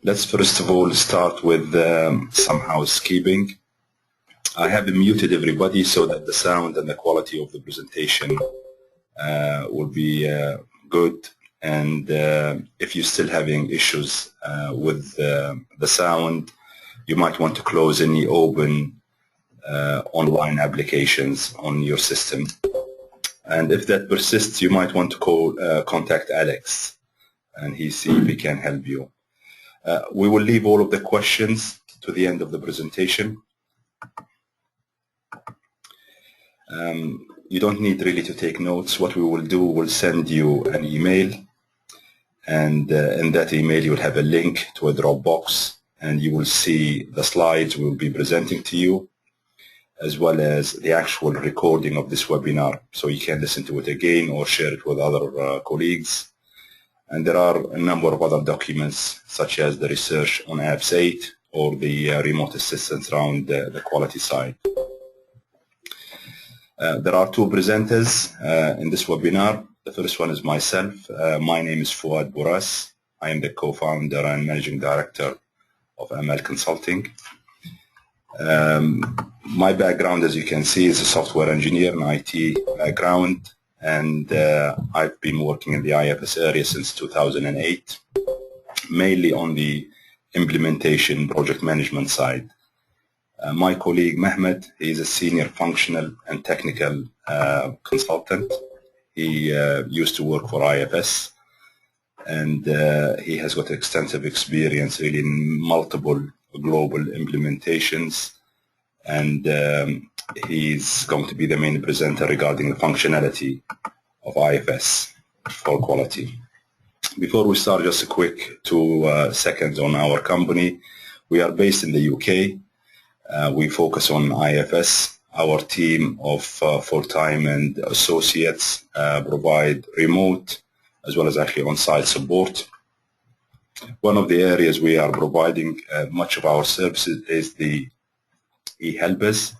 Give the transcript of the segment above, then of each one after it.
Let's first of all start with some housekeeping. I have muted everybody so that the sound and the quality of the presentation will be good. And if you're still having issues with the sound, you might want to close any open online applications on your system. And if that persists, you might want to contact Alex and see if he can help you. We will leave all of the questions to the end of the presentation. You don't need really to take notes. What we will do, we'll send you an email, and in that email you'll have a link to a Dropbox, and you will see the slides we'll be presenting to you, as well as the actual recording of this webinar, so you can listen to it again or share it with other colleagues. And there are a number of other documents, such as the research on IFS 8 or the remote assistance around the quality side. There are two presenters in this webinar. The first one is myself. My name is Fouad Bourras. I am the co-founder and managing director of ML Consulting. My background, as you can see, is a software engineer, an IT background, and I've been working in the IFS area since 2008, mainly on the implementation project management side. My colleague Mehmet, he is a senior functional and technical consultant. He used to work for IFS, and he has got extensive experience really in multiple global implementations, and he's going to be the main presenter regarding the functionality of IFS for quality. Before we start, just a quick 2 seconds on our company. We are based in the UK. We focus on IFS. Our team of full-time and associates provide remote as well as actually on-site support. One of the areas we are providing much of our services is the eHelpers,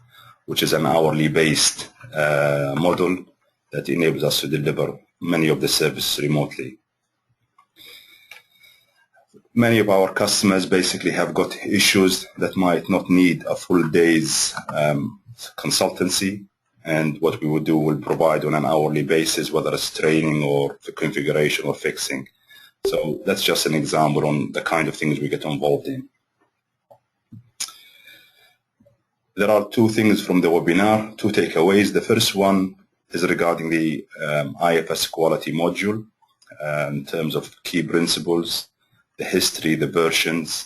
which is an hourly based model that enables us to deliver many of the services remotely. Many of our customers basically have got issues that might not need a full day's consultancy, and what we would do, we'll provide on an hourly basis, whether it's training or the configuration or fixing. So that's just an example on the kind of things we get involved in. There are two things from the webinar, two takeaways. The first one is regarding the IFS Quality Module in terms of key principles, the history, the versions,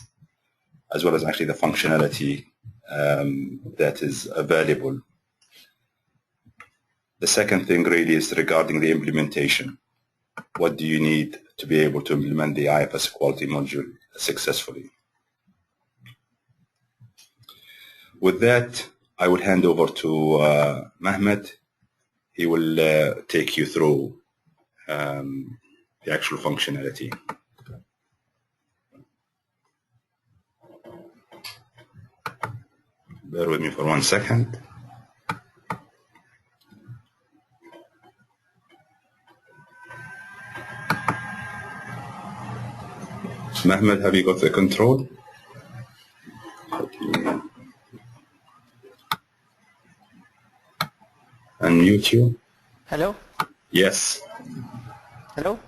as well as actually the functionality that is available. The second thing really is regarding the implementation. What do you need to be able to implement the IFS Quality Module successfully? With that, I will hand over to Mehmet. He will take you through the actual functionality. Bear with me for 1 second. Mehmet, have you got the control? Unmute you. Hello? Yes. Hello?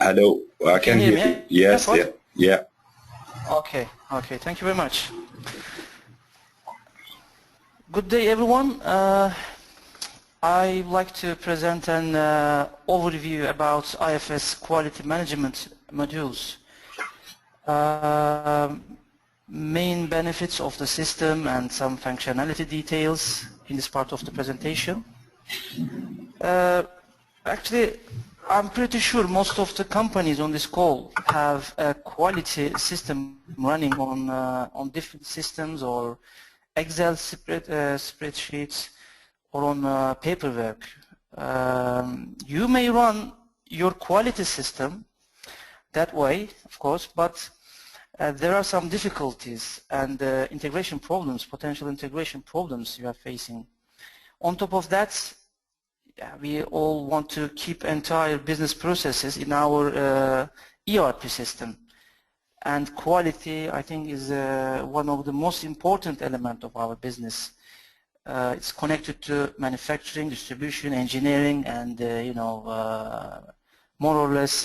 Hello. I can hear you. Yes, yeah. Okay, thank you very much. Good day, everyone. I'd like to present an overview about IFS Quality Management modules. Main benefits of the system and some functionality details in this part of the presentation. Actually, I'm pretty sure most of the companies on this call have a quality system running on different systems or Excel spreadsheets or on paperwork. You may run your quality system that way, of course, but there are some difficulties and integration problems, potential integration problems you are facing. On top of that, we all want to keep entire business processes in our ERP system. And quality, I think, is one of the most important elements of our business. It's connected to manufacturing, distribution, engineering, and more or less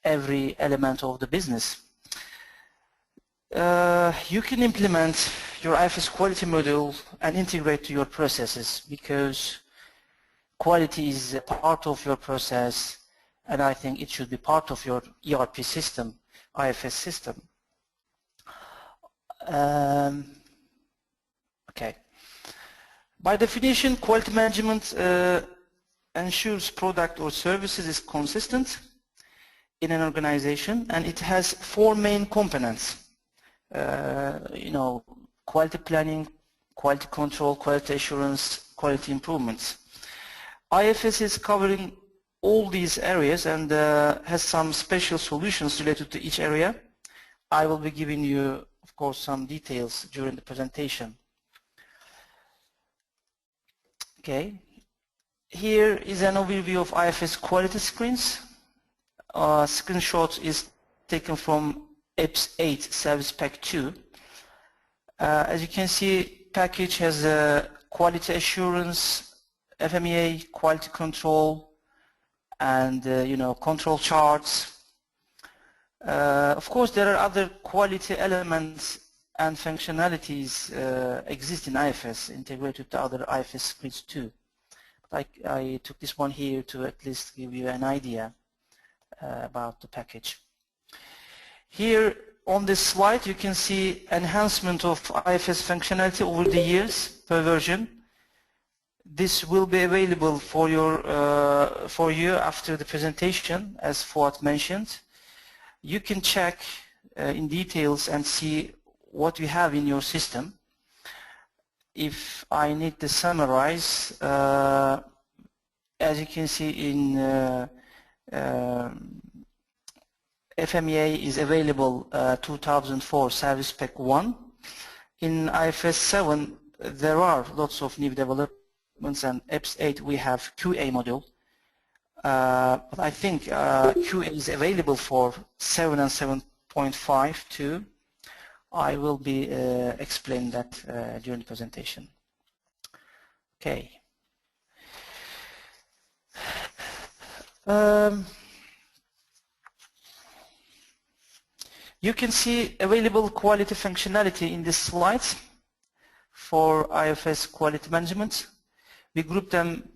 every element of the business. You can implement your IFS quality module and integrate to your processes, because quality is a part of your process, and I think it should be part of your ERP system, IFS system. Okay. By definition, quality management ensures product or services is consistent in an organization, and it has four main components. Quality planning, quality control, quality assurance, quality improvements. IFS is covering all these areas and has some special solutions related to each area. I will be giving you, of course, some details during the presentation. Okay, here is an overview of IFS quality screens. Screenshot is taken from EPS 8 Service Pack 2. As you can see, package has quality assurance, FMEA, quality control, and control charts. Of course, there are other quality elements and functionalities exist in IFS, integrated to other IFS screens too. But I took this one here to at least give you an idea about the package. Here on this slide you can see enhancement of IFS functionality over the years per version. This will be available for you after the presentation, as Fuat mentioned. You can check in details and see what you have in your system. If I need to summarize, as you can see in FMEA is available 2004 Service Pack 1. In IFS 7 there are lots of new developments, and EPS 8 we have QA module. But I think QA is available for 7 and 7.5 too. I will be explaining that during the presentation. Okay. You can see available quality functionality in this slide for IFS quality management. We group them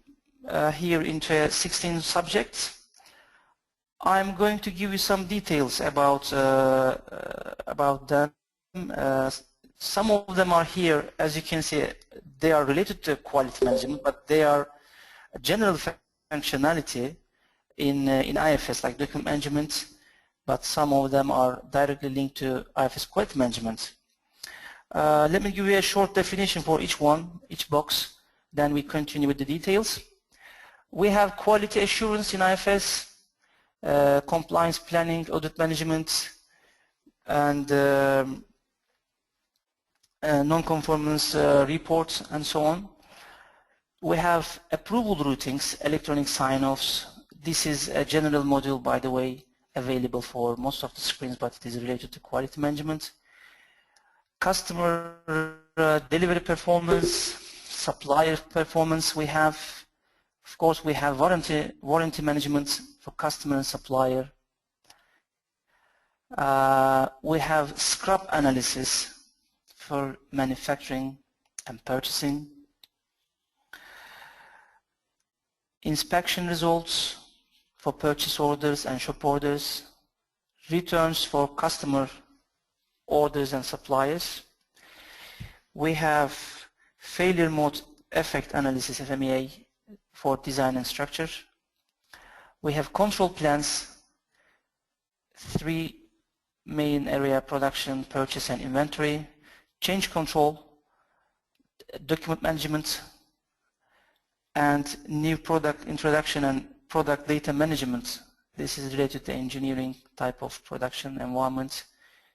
here into 16 subjects. I'm going to give you some details about them. Some of them are here. As you can see, they are related to quality management, but they are general functionality in IFS, like document management, but some of them are directly linked to IFS quality management. Let me give you a short definition for each one, each box, then we continue with the details. We have quality assurance in IFS, compliance planning, audit management, and non-conformance reports, and so on. We have approval routings, electronic sign-offs. This is a general module, by the way, available for most of the screens, but it is related to quality management. Customer delivery performance, supplier performance we have. Of course, we have warranty management for customer and supplier. We have scrap analysis for manufacturing and purchasing. Inspection results for purchase orders and shop orders. Returns for customer orders and suppliers. We have failure mode effect analysis, FMEA, for design and structure. We have control plans, 3 main area: production, purchase, and inventory. Change control, document management, and new product introduction and product data management. This is related to engineering type of production environment.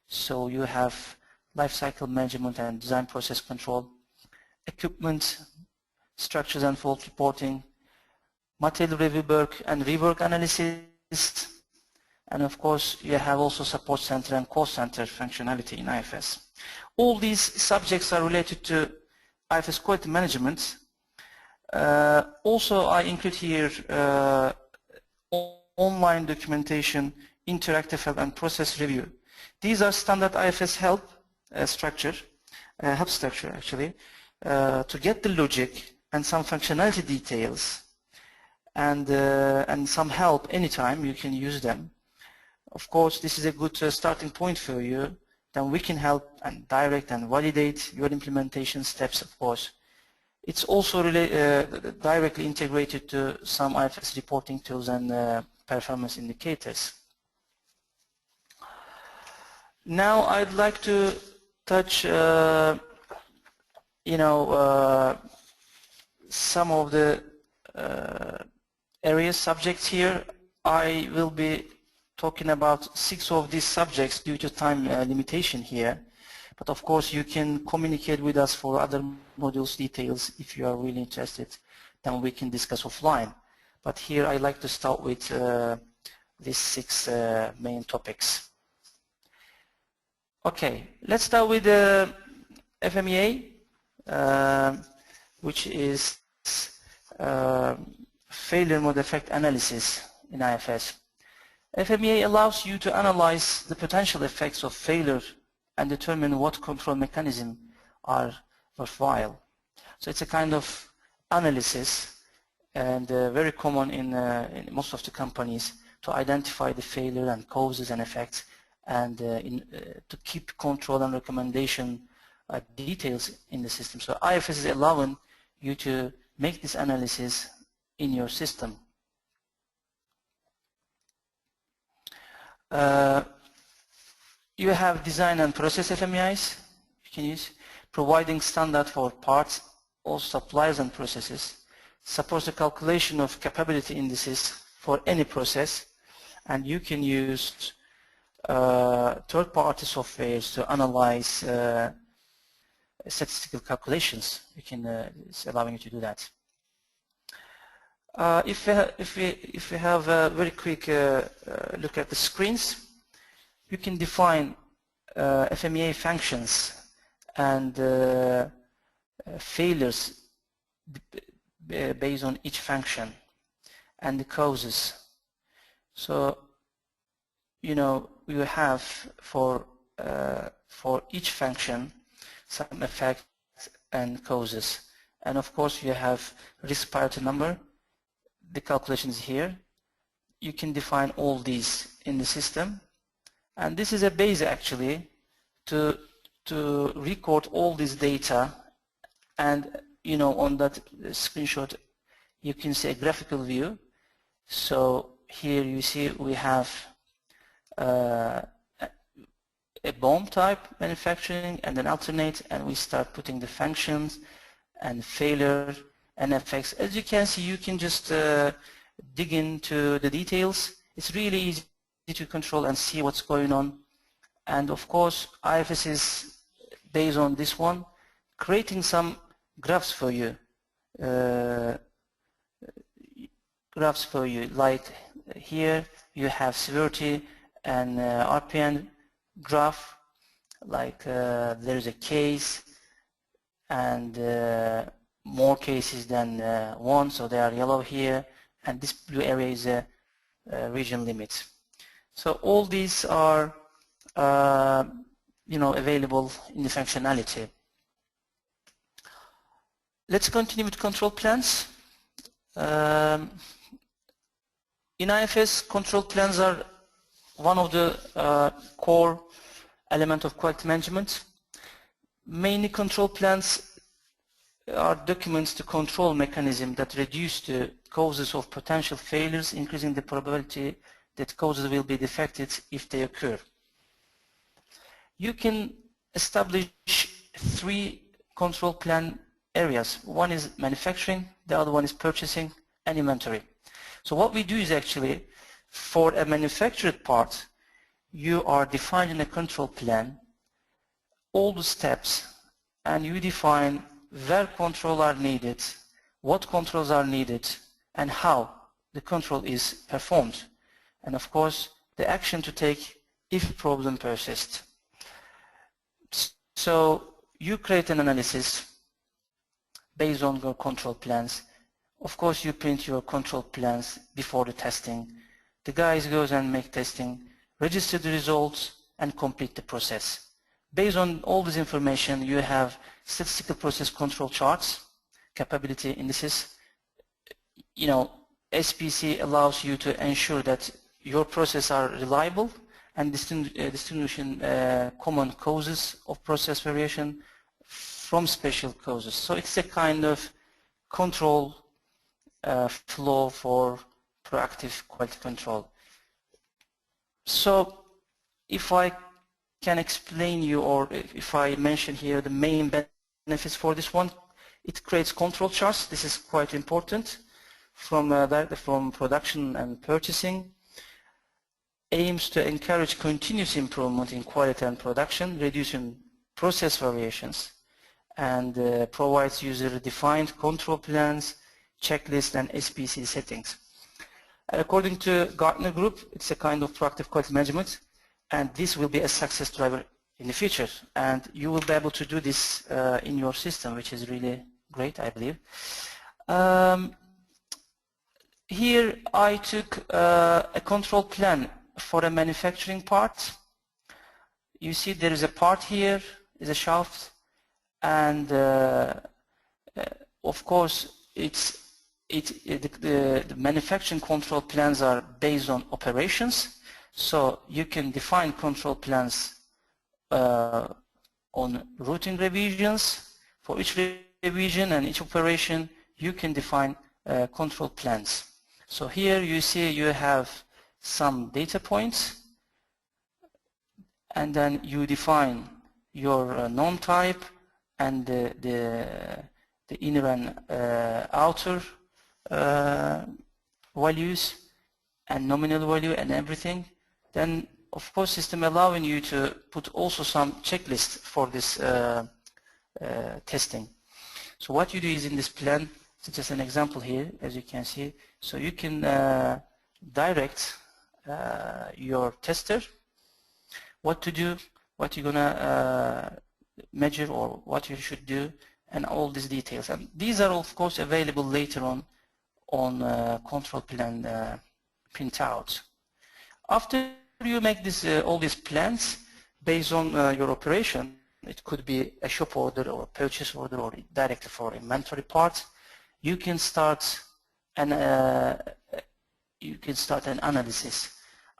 So you have lifecycle management and design process control, equipment, structures and fault reporting, material review work and rework analysis, And of course, you have also support center and call center functionality in IFS. All these subjects are related to IFS quality management. Also, I include here online documentation, interactive help, and process review. These are standard IFS help structure actually, to get the logic and some functionality details, and some help anytime you can use them. Of course, this is a good starting point for you. Then we can help and direct and validate your implementation steps, of course. It's also directly integrated to some IFS reporting tools and performance indicators. Now I'd like to touch some of the areas, subjects here. I will be talking about 6 of these subjects due to time limitation here. But of course you can communicate with us for other modules details if you are really interested, then we can discuss offline. But here I like to start with these 6 main topics. Okay, let's start with FMEA, which is failure mode effect analysis in IFS. FMEA allows you to analyze the potential effects of failure and determine what control mechanisms are worthwhile. So it's a kind of analysis, and very common in most of the companies, to identify the failure and causes and effects, and to keep control and recommendation details in the system. So IFS is allowing you to make this analysis in your system. You have design and process FMEIs you can use, providing standard for parts or suppliers and processes, supports the calculation of capability indices for any process, and you can use third-party softwares to analyze statistical calculations. It's allowing you to do that. If we have a very quick look at the screens, you can define FMEA functions and failures based on each function and the causes. So you have for each function some effects and causes, and of course you have risk priority number. The calculations here. You can define all these in the system, and this is a base actually to record all this data, and on that screenshot you can see a graphical view. So here you see we have a BOM type manufacturing and then alternate, and we start putting the functions and failure and effects. As you can see, you can just dig into the details. It's really easy to control and see what's going on. And of course, IFS is based on this one, creating some graphs for you. Like here you have severity and RPN graph. Like there is a case and more cases than 1, so they are yellow here, and this blue area is a region limit. So all these are available in the functionality. Let's continue with control plans. In IFS, control plans are one of the core elements of quality management. Mainly control plans are documents to control mechanism that reduce the causes of potential failures, increasing the probability that causes will be defected if they occur. You can establish 3 control plan areas. One is manufacturing, the other one is purchasing, and inventory. So what we do is actually, for a manufactured part, you are defining a control plan, all the steps, and you define where control are needed, what controls are needed, and how the control is performed. And of course, the action to take if problem persists. So you create an analysis based on your control plans. Of course, you print your control plans before the testing. The guys goes and make testing, register the results, and complete the process. Based on all this information, you have statistical process control charts, capability indices. You know, SPC allows you to ensure that your processes are reliable and distinguishing common causes of process variation from special causes. So it's a kind of control flow for proactive quality control. So if I can explain you, or if I mention here the main benefits for this one, it creates control charts. This is quite important from production and purchasing. Aims to encourage continuous improvement in quality and production, reducing process variations, and provides user-defined control plans, checklists, and SPC settings. According to Gartner Group, it's a kind of proactive quality management, and this will be a success driver in the future. And you will be able to do this in your system, which is really great, I believe. Here I took a control plan for a manufacturing part. You see there is a part here, is a shaft, and of course the manufacturing control plans are based on operations, so you can define control plans on routing revisions. For each revision and each operation you can define control plans. So here you see you have some data points, and then you define your norm type and the inner and outer values and nominal value and everything. Then of course system allowing you to put also some checklist for this testing. So what you do is in this plan, such as an example here, as you can see, so you can direct your tester what to do, what you're gonna measure, or what you should do, and all these details. And these are of course available later on control plan printout. After you make this all these plans based on your operation, it could be a shop order or a purchase order or directly for inventory parts, you can start an analysis.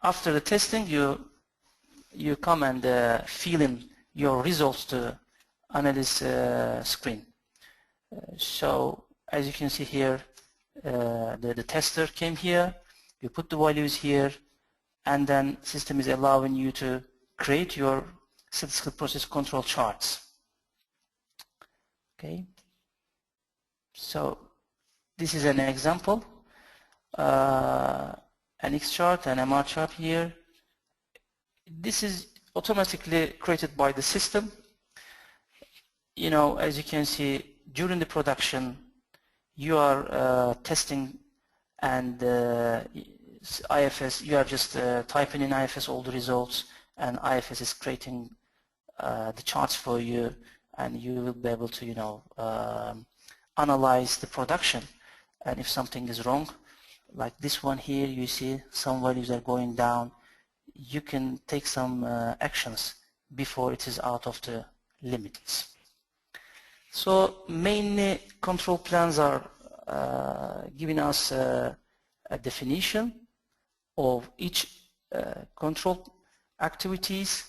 After the testing, you come and fill in your results to analysis screen. So as you can see here, the tester came here, you put the values here, and then system is allowing you to create your statistical process control charts. Okay, so this is an example, an X chart and MR chart here. This is automatically created by the system. You know, as you can see, during the production you are testing, and IFS, you are just typing in IFS all the results, and IFS is creating the charts for you, and you will be able to, you know, analyze the production. And if something is wrong, like this one here, you see some values are going down, you can take some actions before it is out of the limits. So mainly control plans are giving us a definition of each control activities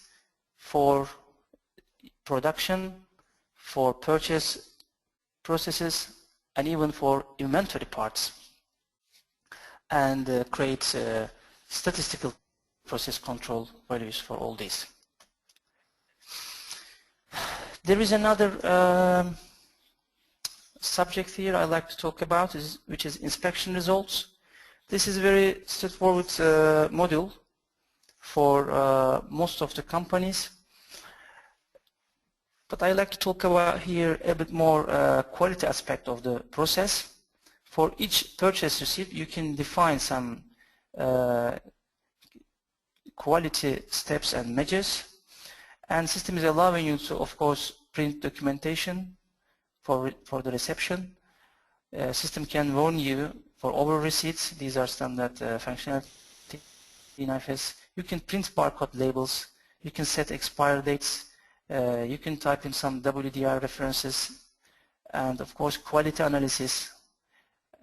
for production, for purchase processes, and even for inventory parts, and creates statistical process control values for all these. There is another subject here I like to talk about, which is inspection results. This is a very straightforward module for most of the companies, but I like to talk about here a bit more quality aspect of the process. For each purchase receipt, you can define some quality steps and measures, and system is allowing you to, of course, print documentation for the reception. System can warn you for over receipts. These are standard functionality in IFS. You can print barcode labels. You can set expire dates. You can type in some WDI references, and of course quality analysis.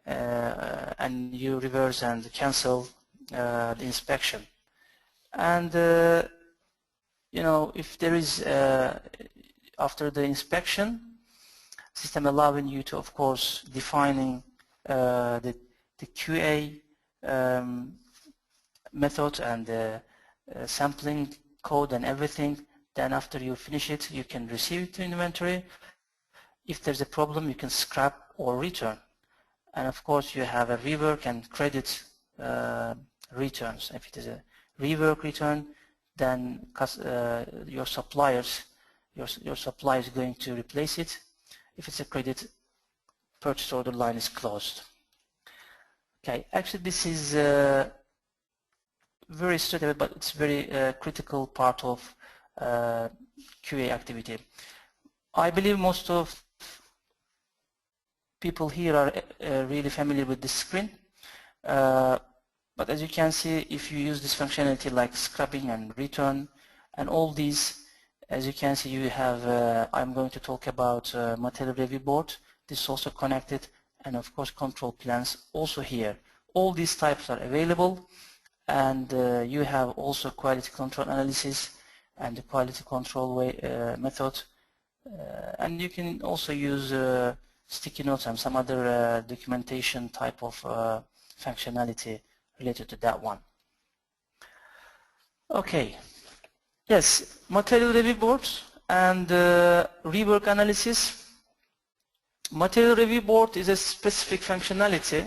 And you reverse and cancel the inspection. And you know, if there is after the inspection, system allowing you to, of course, defining the QA method and sampling code and everything. Then after you finish it, you can receive it to inventory. If there's a problem, you can scrap or return. And of course, you have a rework and credit returns. If it is a rework return, then your supplier is going to replace it. If it's a credit, purchase order line is closed. Okay, actually this is very straightforward, but it's very critical part of QA activity. I believe most of people here are really familiar with this screen. But as you can see, if you use this functionality like scrapping and return and all these, as you can see, you have, I'm going to talk about material review board. This is also connected, and of course control plans also here. All these types are available, and you have also quality control analysis and the quality control method. And you can also use sticky notes and some other documentation type of functionality related to that one. Okay. Yes, material review boards and rework analysis. Material review board is a specific functionality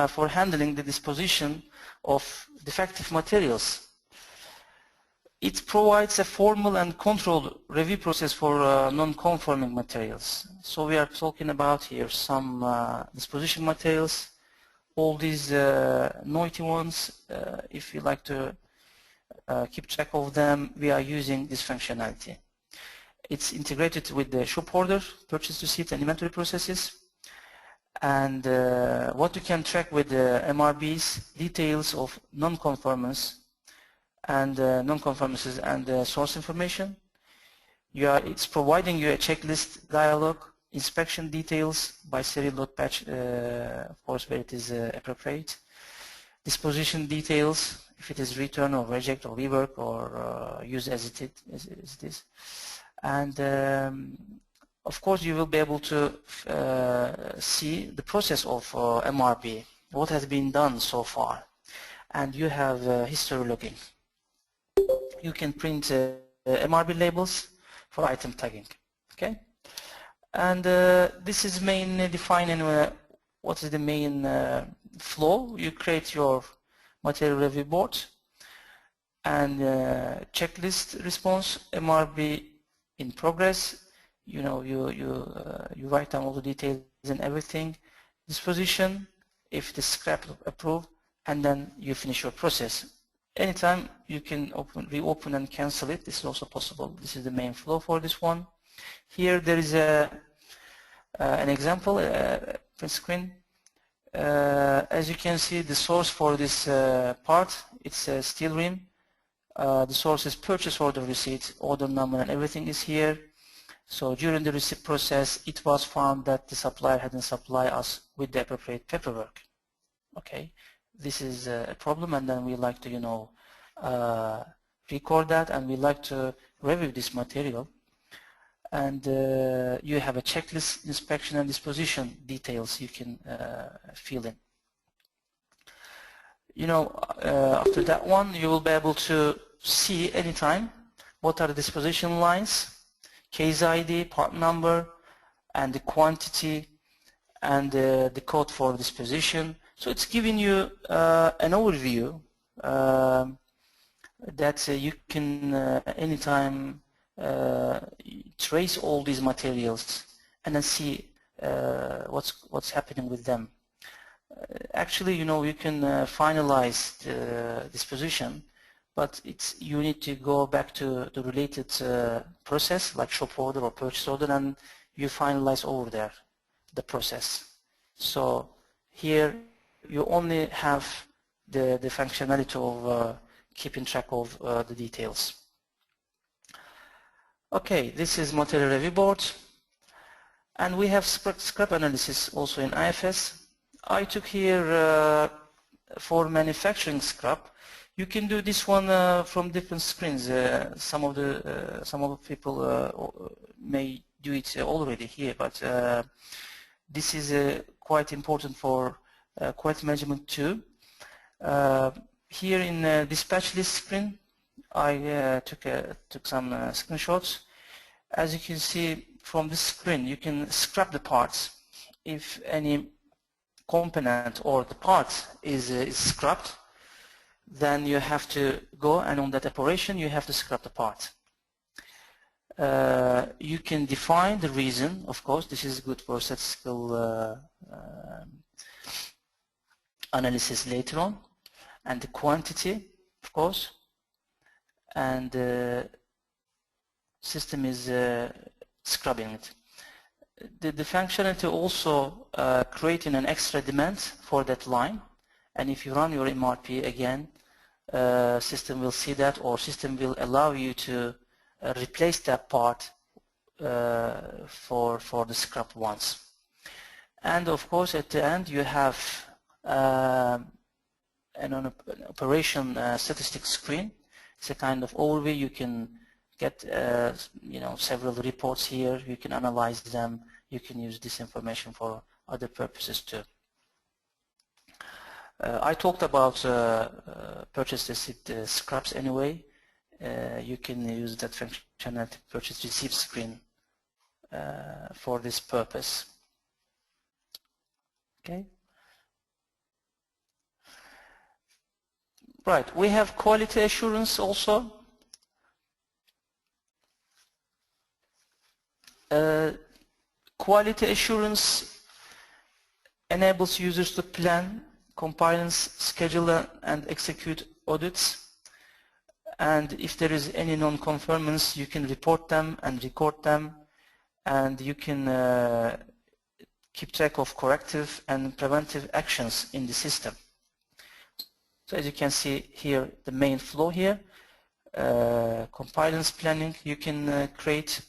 for handling the disposition of defective materials. It provides a formal and controlled review process for non-conforming materials. So we are talking about here some disposition materials, all these naughty ones. If you like to keep track of them, we are using this functionality. It's integrated with the shop order, purchase receipt, and inventory processes. And what you can track with the MRBs, details of non-conformance and non-conformances and source information. It's providing you a checklist dialog, inspection details by serial load batch, of course, where it is appropriate. Disposition details, if it is return or reject or rework or use as it is. And of course, you will be able to see the process of MRB, what has been done so far. And you have history logging. You can print MRB labels for item tagging. Okay? And this is mainly defining what is the main flow. You create your material review board and checklist response, MRB in progress. You know, you write down all the details and everything. Disposition, if the scrap approved, and then you finish your process. Anytime you can reopen and cancel it. This is also possible. This is the main flow for this one. Here there is an example, print screen. As you can see, the source for this part, it's a steel rim. The source is purchase order receipt, order number, and everything is here. So during the receipt process, it was found that the supplier hadn't supplied us with the appropriate paperwork. Okay, this is a problem, and then we like to, you know, record that, and we like to review this material. And you have a checklist, inspection, and disposition details you can fill in. You know, after that one, you will be able to see anytime what are the disposition lines, case ID, part number, and the quantity, and the code for disposition. So it's giving you an overview that you can anytime trace all these materials and then see what's happening with them. Actually, you know, you can finalize the disposition but you need to go back to the related process like shop order or purchase order, and you finalize over there the process. So here you only have the functionality of keeping track of the details. Okay, this is material review board, and we have scrap analysis also in IFS. I took here for manufacturing scrap. You can do this one from different screens. Some of the people may do it already here, but this is quite important for quality management too. Here in dispatch list screen, I took some screenshots. As you can see from this screen, you can scrap the parts. If any component or the part is scrapped, then you have to go, and on that operation you have to scrap the part. You can define the reason, of course. This is good for statistical analysis later on, and the quantity, of course, and the system is scrubbing it. The functionality also creating an extra demand for that line, and if you run your MRP again, system will see that, or system will allow you to replace that part for the scrapped ones. And of course at the end you have an operation statistics screen. It's a kind of overview. You can get several reports here. You can analyze them. You can use this information for other purposes too. I talked about purchase receipt scraps anyway. You can use that functionality purchase receipt screen for this purpose. Okay. Right. We have quality assurance also. Quality assurance enables users to plan, compliance, schedule and execute audits, and if there is any non-conformance you can report them and record them, and you can keep track of corrective and preventive actions in the system. So as you can see here, the main flow here, compliance planning you can create.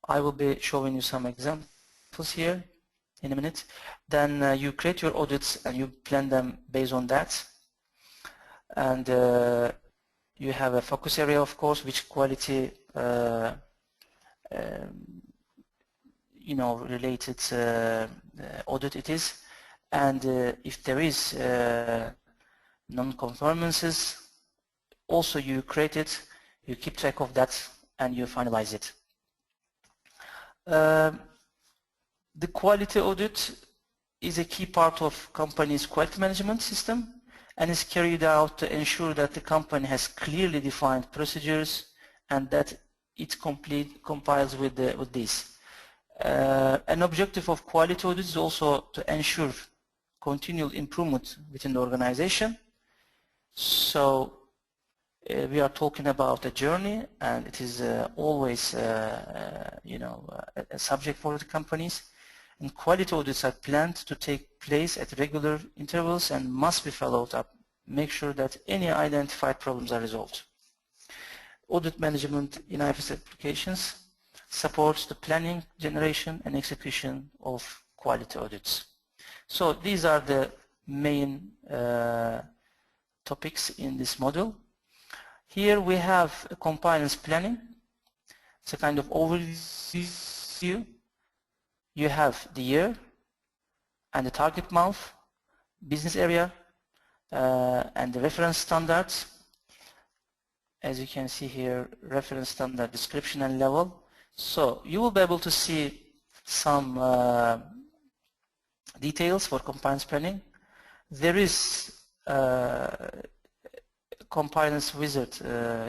I will be showing you some examples here in a minute. Then you create your audits and you plan them based on that. And you have a focus area, of course, which quality related audit it is. And if there is non-conformances, also you create it, you keep track of that, and you finalize it. The quality audit is a key part of company's quality management system and is carried out to ensure that the company has clearly defined procedures and that it complies with this. An objective of quality audit is also to ensure continual improvement within the organization. So we are talking about a journey, and it is always a subject for the companies. And quality audits are planned to take place at regular intervals and must be followed up. Make sure that any identified problems are resolved. Audit management in IFS applications supports the planning, generation, and execution of quality audits. So these are the main topics in this module. Here we have a compliance planning. It's a kind of overview. You have the year and the target month, business area, and the reference standards. As you can see here, reference standard description and level. So you will be able to see some details for compliance planning. There is compliance wizard,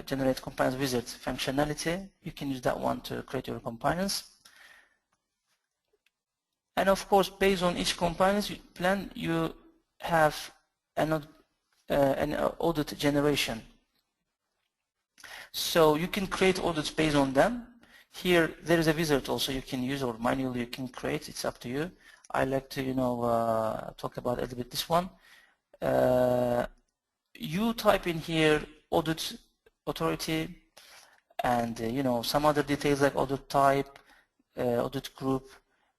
generate compliance wizard functionality. You can use that one to create your compliance. And of course, based on each compliance plan, you have an audit generation. So you can create audits based on them. Here there is a wizard also you can use, or manually you can create. It's up to you. I like to talk about a little bit this one. You type in here audit authority and some other details like audit type, audit group,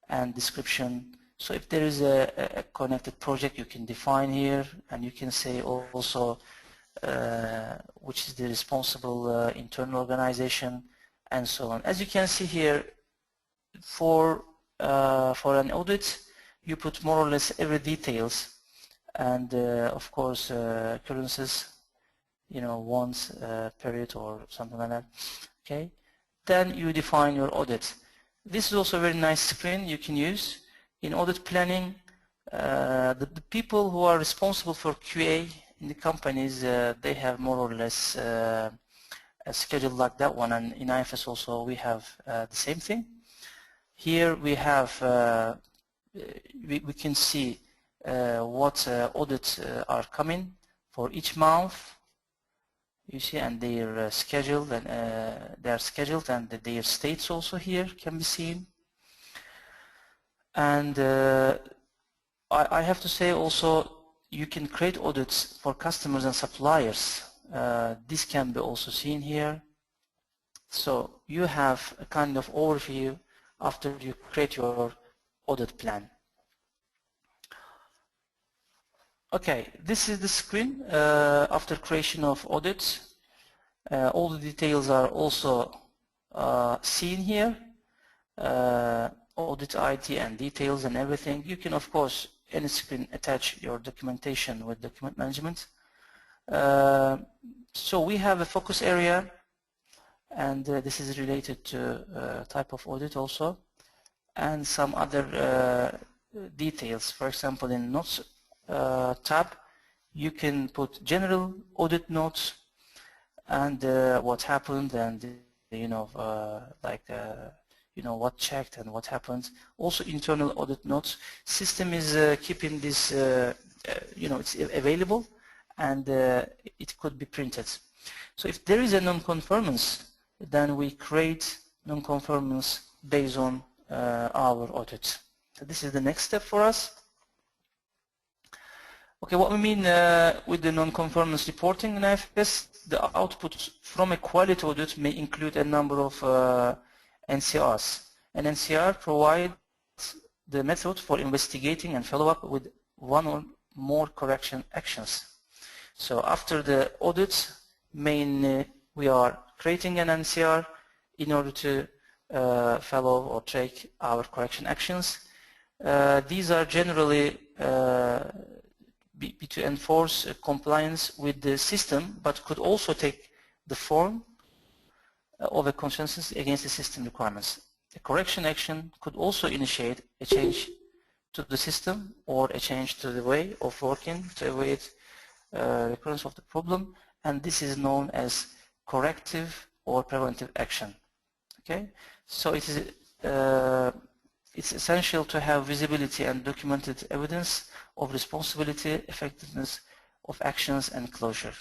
and description. So if there is a connected project, you can define here, and you can say also which is the responsible internal organization, and so on. As you can see here, for an audit, you put more or less every details, and of course occurrences, once period or something like that. Okay, then you define your audit. This is also a very nice screen you can use in audit planning. The people who are responsible for QA in the companies, they have more or less a schedule like that one, and in IFS also we have the same thing. Here we have we can see what audits are coming for each month. You see, and their scheduled, and they are scheduled, and their states also here can be seen. And I have to say also, you can create audits for customers and suppliers. This can be also seen here. So you have a kind of overview after you create your audit plan. Okay, this is the screen after creation of audits. All the details are also seen here. Audit ID and details and everything. You can, of course, any screen attach your documentation with document management. So we have a focus area, and this is related to type of audit also, and some other details. For example, in notes tab, you can put general audit notes and what happened, and what checked and what happened. Also internal audit notes. System is keeping this, it's available, and it could be printed. So if there is a non-conformance, then we create non-conformance based on our audit. So this is the next step for us. Okay, what we mean with the non-conformance reporting in IFS, the output from a quality audit may include a number of NCRs. An NCR provides the method for investigating and follow up with one or more correction actions. So after the audit, mainly we are creating an NCR in order to follow or track our correction actions. These are generally to enforce compliance with the system, but could also take the form of a consensus against the system requirements. A correction action could also initiate a change to the system or a change to the way of working to avoid recurrence of the problem, and this is known as corrective or preventive action. Okay, so it is it's essential to have visibility and documented evidence of responsibility, effectiveness of actions, and closure.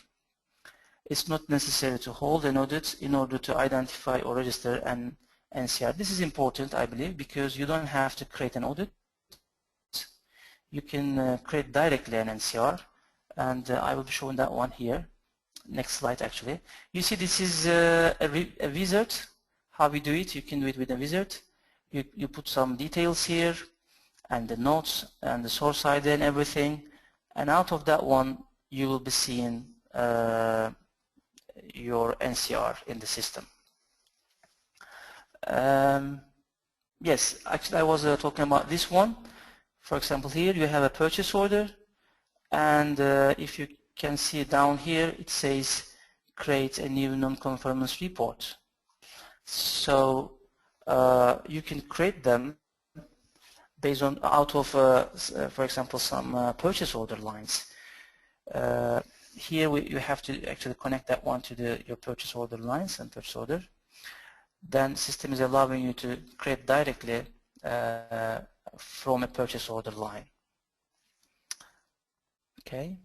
It's not necessary to hold an audit in order to identify or register an NCR. This is important, I believe, because you don't have to create an audit. You can create directly an NCR, and I will be showing that one here. Next slide, actually. You see, this is a wizard. How we do it, you can do it with a wizard. You put some details here, and the notes, and the source ID and everything, and out of that one, you will be seeing your NCR in the system. Yes, actually I was talking about this one. For example, here you have a purchase order, and if you can see down here, it says create a new non-conformance report. So you can create them based on out of, for example, some purchase order lines. Here you have to actually connect that one to your purchase order lines and purchase order. Then system is allowing you to create directly from a purchase order line. Okay.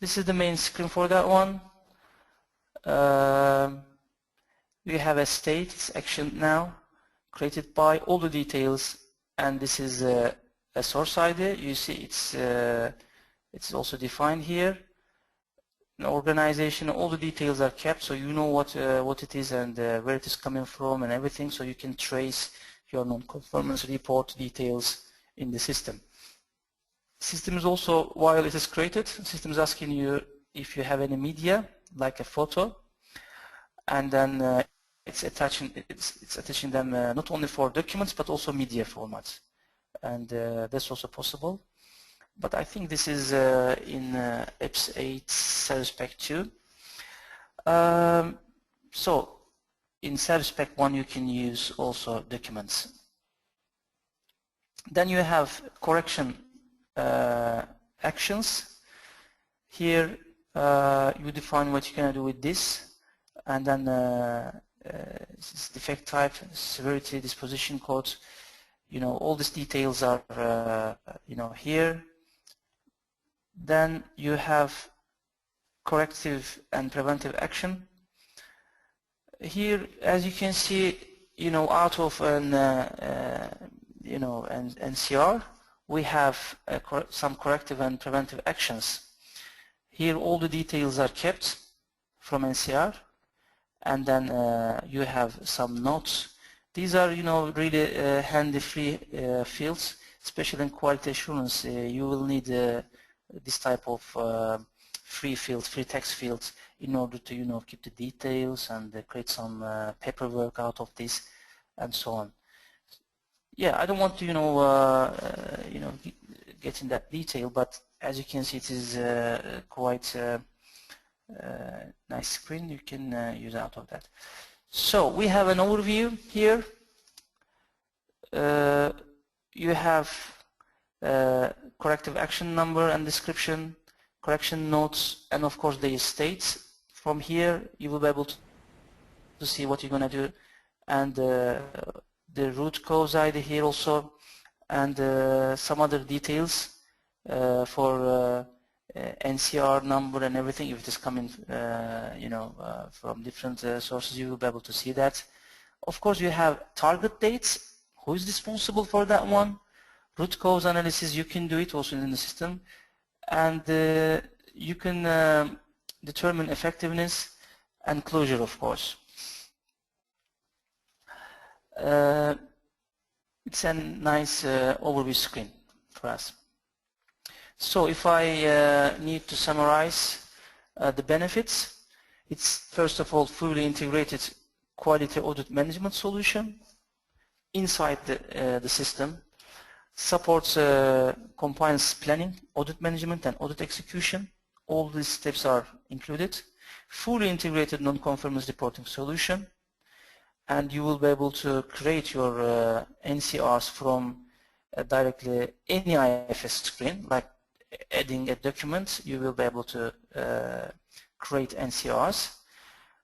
This is the main screen for that one. we have a state, it's action now, created by all the details, and this is a source ID. You see it's also defined here. An organization, all the details are kept, so you know what it is and where it is coming from and everything, so you can trace your non-conformance report details in the system. System is also, while it is created, system is asking you if you have any media, like a photo, and then it's attaching them not only for documents but also media formats, and that's also possible. But I think this is in IFS 8 Service Pack 2. So in Service Pack 1 you can use also documents. Then you have correction actions. Here you define what you're going to do with this, and then this defect type, severity, disposition code. You know, all these details are you know, here. Then you have corrective and preventive action. Here, as you can see, you know, out of an you know, an NCR, we have some corrective and preventive actions. Here, all the details are kept from NCR, and then you have some notes. These are, you know, really handy free fields, especially in quality assurance. You will need this type of free fields, free text fields, in order to, you know, keep the details and create some paperwork out of this, and so on. Yeah, I don't want to, you know, get in that detail, but as you can see, it is quite nice screen you can use out of that. So we have an overview here. You have corrective action number and description, correction notes, and of course the states. From here you will be able to see what you're going to do, and the root cause ID here also, and some other details for NCR number and everything. If it is coming you know, from different sources, you will be able to see that. Of course you have target dates, who is responsible for that one. Root cause analysis, you can do it also in the system, and you can determine effectiveness and closure, of course. It's a nice overview screen for us. So if I need to summarize the benefits, it's first of all fully integrated quality audit management solution inside the system. Supports compliance planning, audit management, and audit execution. All these steps are included. Fully integrated non-conformance reporting solution, and you will be able to create your NCRs from directly any IFS screen, like adding a document. You will be able to create NCRs.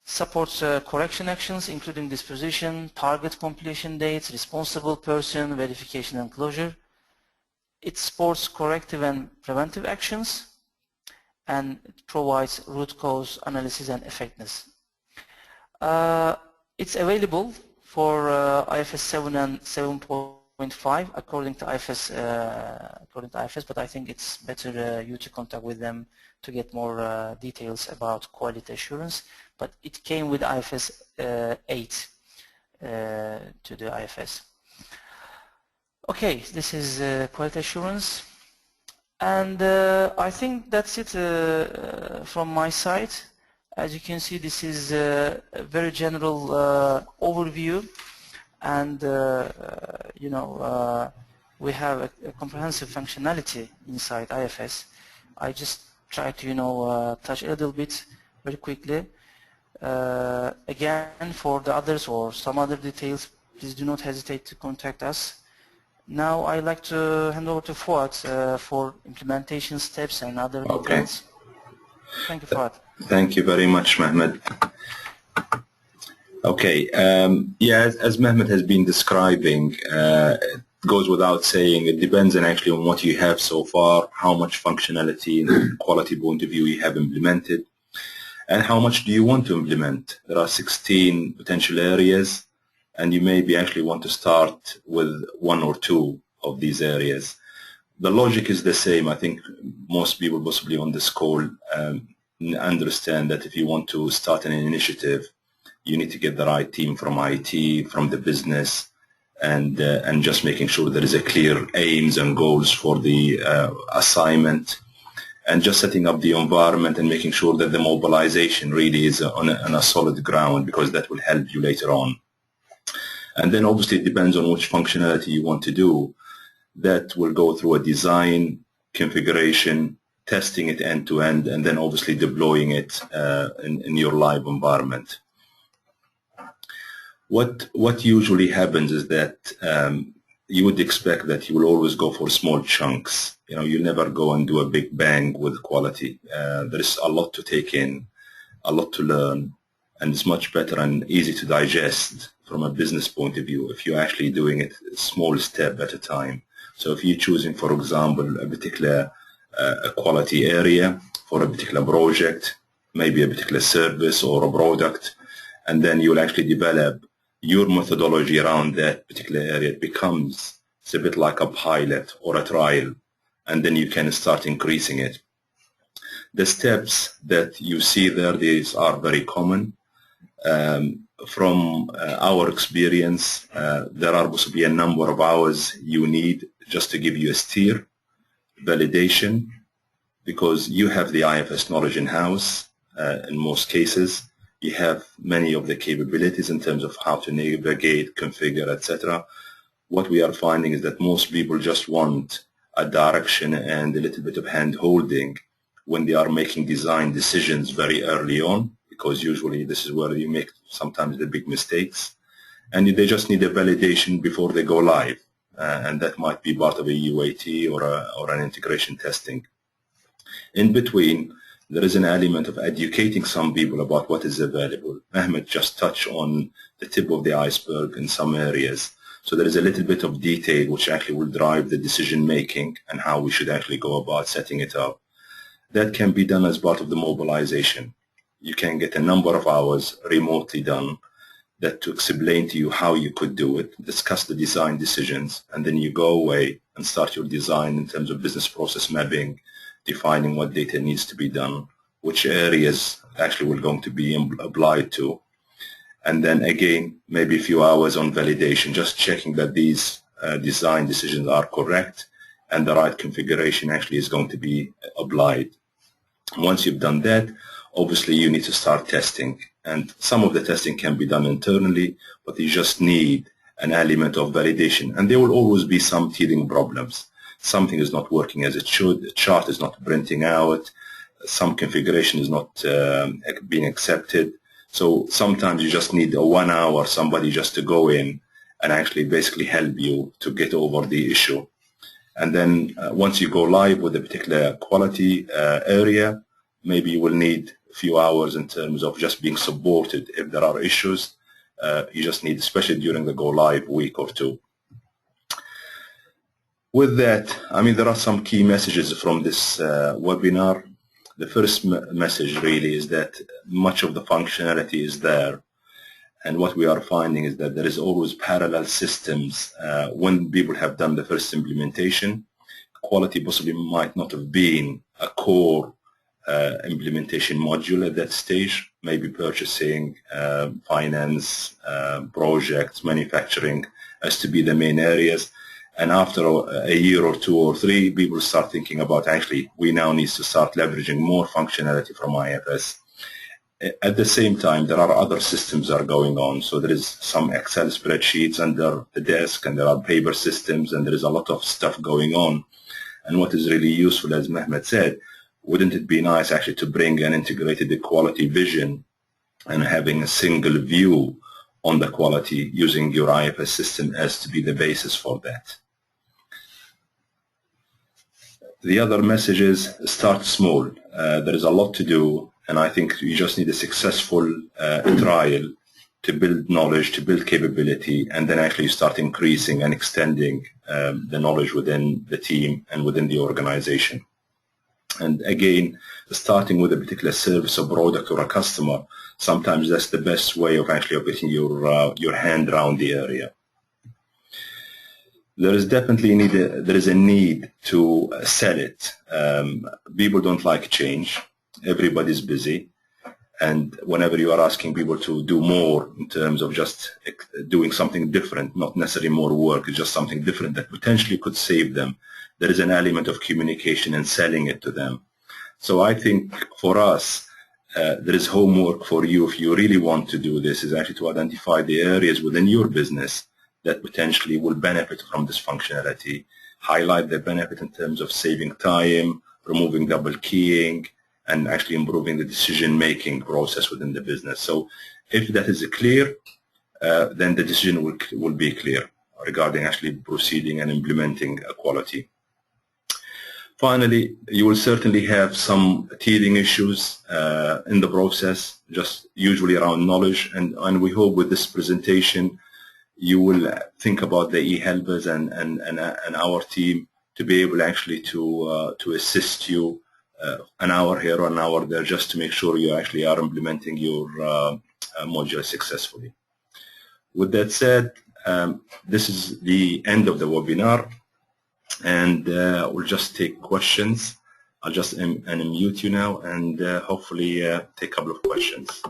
Supports correction actions, including disposition, target completion dates, responsible person, verification and closure. It supports corrective and preventive actions, and it provides root cause analysis and effectiveness. It's available for IFS 7 and 7.5 according to IFS, but I think it's better you to contact with them to get more details about quality assurance. But it came with IFS 8 to the IFS. Okay, this is quality assurance, and I think that's it from my side. As you can see, this is a very general overview, and you know, we have a comprehensive functionality inside IFS. I just try to, you know, touch a little bit very quickly. Again, for the others or some other details, please do not hesitate to contact us. Now I'd like to hand over to Fuat for implementation steps and other details. Thank you, Fuat. Thank you very much, Mehmet. Okay, yeah, as Mehmet has been describing, it goes without saying, it depends actually on what you have so far, how much functionality and quality point of view you have implemented. and how much do you want to implement. There are 16 potential areas, and you maybe actually want to start with 1 or 2 of these areas. The logic is the same. I think most people possibly on this call understand that if you want to start an initiative, you need to get the right team from IT, from the business, and just making sure there is a clear aims and goals for the assignment, and just setting up the environment and making sure that the mobilization really is on a solid ground, because that will help you later on. And then obviously it depends on which functionality you want to do. That will go through a design, configuration, testing it end to end, and then obviously deploying it in your live environment. What usually happens is that you would expect that you will always go for small chunks. You know, you never go and do a big bang with quality. There is a lot to take in, a lot to learn, and it's much better and easy to digest from a business point of view if you're actually doing it a small step at a time. So if you're choosing, for example, a particular quality area for a particular project, maybe a particular service or a product, and then you'll actually develop your methodology around that particular area. It becomes, it's a bit like a pilot or a trial, and then you can start increasing it. The steps that you see there, these are very common. From our experience, there are possibly a number of hours you need just to give you a steer, validation, because you have the IFS knowledge in-house in most cases. You have many of the capabilities in terms of how to navigate, configure, etc. What we are finding is that most people just want a direction and a little bit of hand-holding when they are making design decisions very early on, because usually this is where you make sometimes the big mistakes, and they just need a validation before they go live, and that might be part of a UAT or an integration testing. In between, there is an element of educating some people about what is available. Ahmed just touched on the tip of the iceberg in some areas. So there is a little bit of detail which actually will drive the decision making and how we should actually go about setting it up. That can be done as part of the mobilization. You can get a number of hours remotely done that to explain to you how you could do it, discuss the design decisions, and then you go away and start your design in terms of business process mapping, defining what data needs to be done, which areas actually we're going to be applied to, and then again maybe a few hours on validation, just checking that these design decisions are correct and the right configuration actually is going to be applied. Once you've done that, obviously you need to start testing, and some of the testing can be done internally, but you just need an element of validation, and there will always be some teething problems. Something is not working as it should, the chart is not printing out, some configuration is not being accepted. So sometimes you just need a 1 hour somebody just to go in and actually basically help you to get over the issue. And then once you go live with a particular quality area, maybe you will need a few hours in terms of just being supported if there are issues. You just need, especially during the go live week or two. With that, I mean, there are some key messages from this webinar. The first message really is that much of the functionality is there. And what we are finding is that there is always parallel systems. When people have done the first implementation, quality possibly might not have been a core implementation module at that stage, maybe purchasing, finance, projects, manufacturing as to be the main areas. And after a year or 2 or 3, people start thinking about actually we now need to start leveraging more functionality from IFS. At the same time, there are other systems that are going on. So there is some Excel spreadsheets under the desk, and there are paper systems, and there is a lot of stuff going on. And what is really useful, as Mehmet said, wouldn't it be nice actually to bring an integrated quality vision and having a single view on the quality using your IFS system as to be the basis for that? The other message is start small. There is a lot to do, and I think you just need a successful trial to build knowledge, to build capability, and then actually start increasing and extending the knowledge within the team and within the organization. And again, starting with a particular service or product or a customer, sometimes that's the best way of actually getting your hand around the area. There is definitely a need to sell it. People don't like change. Everybody's busy. And whenever you are asking people to do more in terms of just doing something different, not necessarily more work, it's just something different that potentially could save them, there is an element of communication and selling it to them. So I think for us, there is homework for you if you really want to do this, is actually to identify the areas within your business that potentially will benefit from this functionality, highlight the benefit in terms of saving time, removing double keying, and actually improving the decision-making process within the business. So if that is clear, then the decision will be clear regarding actually proceeding and implementing quality. Finally, you will certainly have some teething issues in the process, just usually around knowledge, and we hope with this presentation you will think about the e-helpers and our team to be able actually to assist you an hour here or an hour there, just to make sure you actually are implementing your module successfully. With that said, this is the end of the webinar, and we'll just take questions. I'll just unmute you now and hopefully take a couple of questions.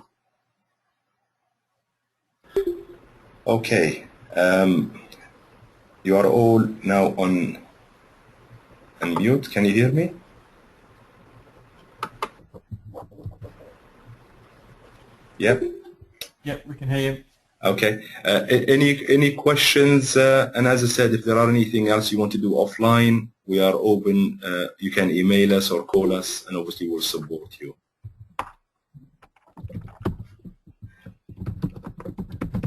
Okay, you are all now on mute. Can you hear me? Yep. Yep, we can hear you. Okay. Any questions? And as I said, if there are anything else you want to do offline, we are open. You can email us or call us, and obviously we'll support you.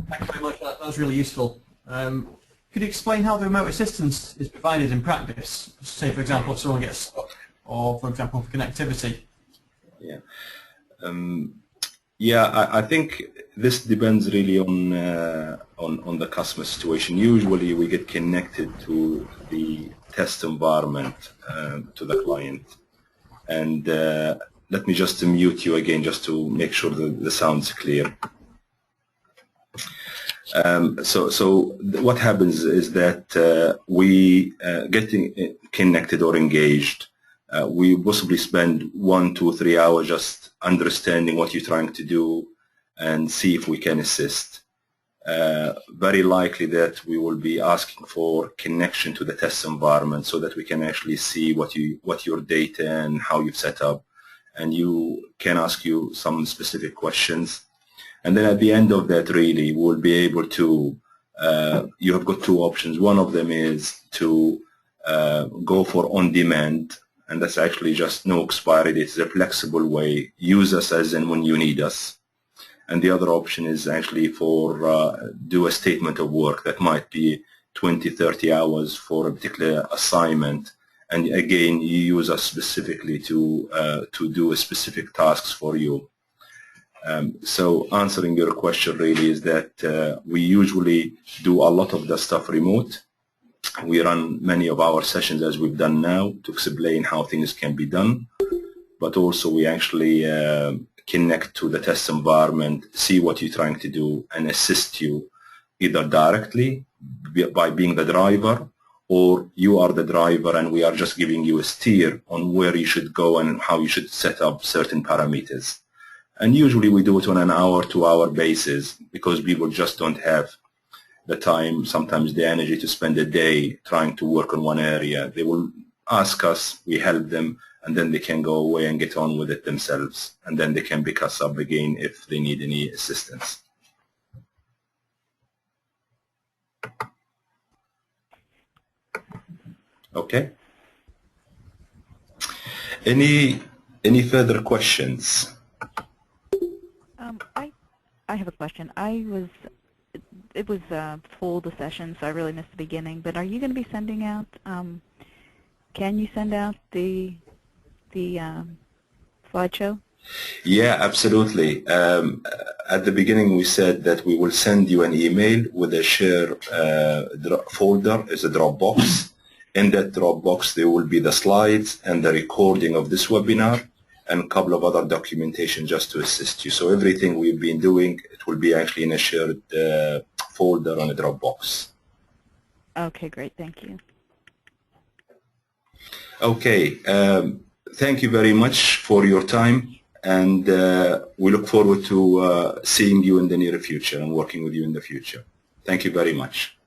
Thanks very much. That was really useful. Could you explain how the remote assistance is provided in practice? Say, for example, if someone gets stuck, or for example, for connectivity. Yeah. Yeah, I think this depends really on the customer situation. Usually, we get connected to the test environment to the client, and let me just mute you again, just to make sure that the sound's clear. So what happens is that we getting connected or engaged. We possibly spend 1, 2, 3 hours just understanding what you're trying to do and see if we can assist. Very likely that we will be asking for connection to the test environment so that we can actually see what your data and how you've set up, and you can ask you some specific questions. And then at the end of that, really, we'll be able to, you have got two options. One of them is to go for on-demand, and that's actually just no expiry date. It's a flexible way. Use us as and when you need us. And the other option is actually for do a statement of work that might be 20, 30 hours for a particular assignment. And again, you use us specifically to do a specific tasks for you. So answering your question really is that we usually do a lot of the stuff remote. We run many of our sessions as we've done now to explain how things can be done, but also we actually connect to the test environment, see what you're trying to do, and assist you either directly by being the driver, or you are the driver and we are just giving you a steer on where you should go and how you should set up certain parameters. And usually we do it on an hour, 2 hour basis because people just don't have the time, sometimes the energy to spend a day trying to work on one area. They will ask us, we help them, and then they can go away and get on with it themselves. And then they can pick us up again if they need any assistance. Okay. Any further questions? I have a question. It was full, the session, so I really missed the beginning. But are you going to be sending out? Can you send out the slideshow? Yeah, absolutely. At the beginning, we said that we will send you an email with a share folder as a Dropbox, In that Dropbox, there will be the slides and the recording of this webinar and a couple of other documentation just to assist you. So everything we've been doing, it will be actually in a shared folder on a Dropbox. Okay, great. Thank you. Okay. Thank you very much for your time, and we look forward to seeing you in the near future and working with you in the future. Thank you very much.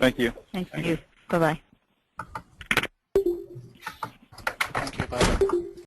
Thank you. Thank you. Bye-bye. Thank you. Bye.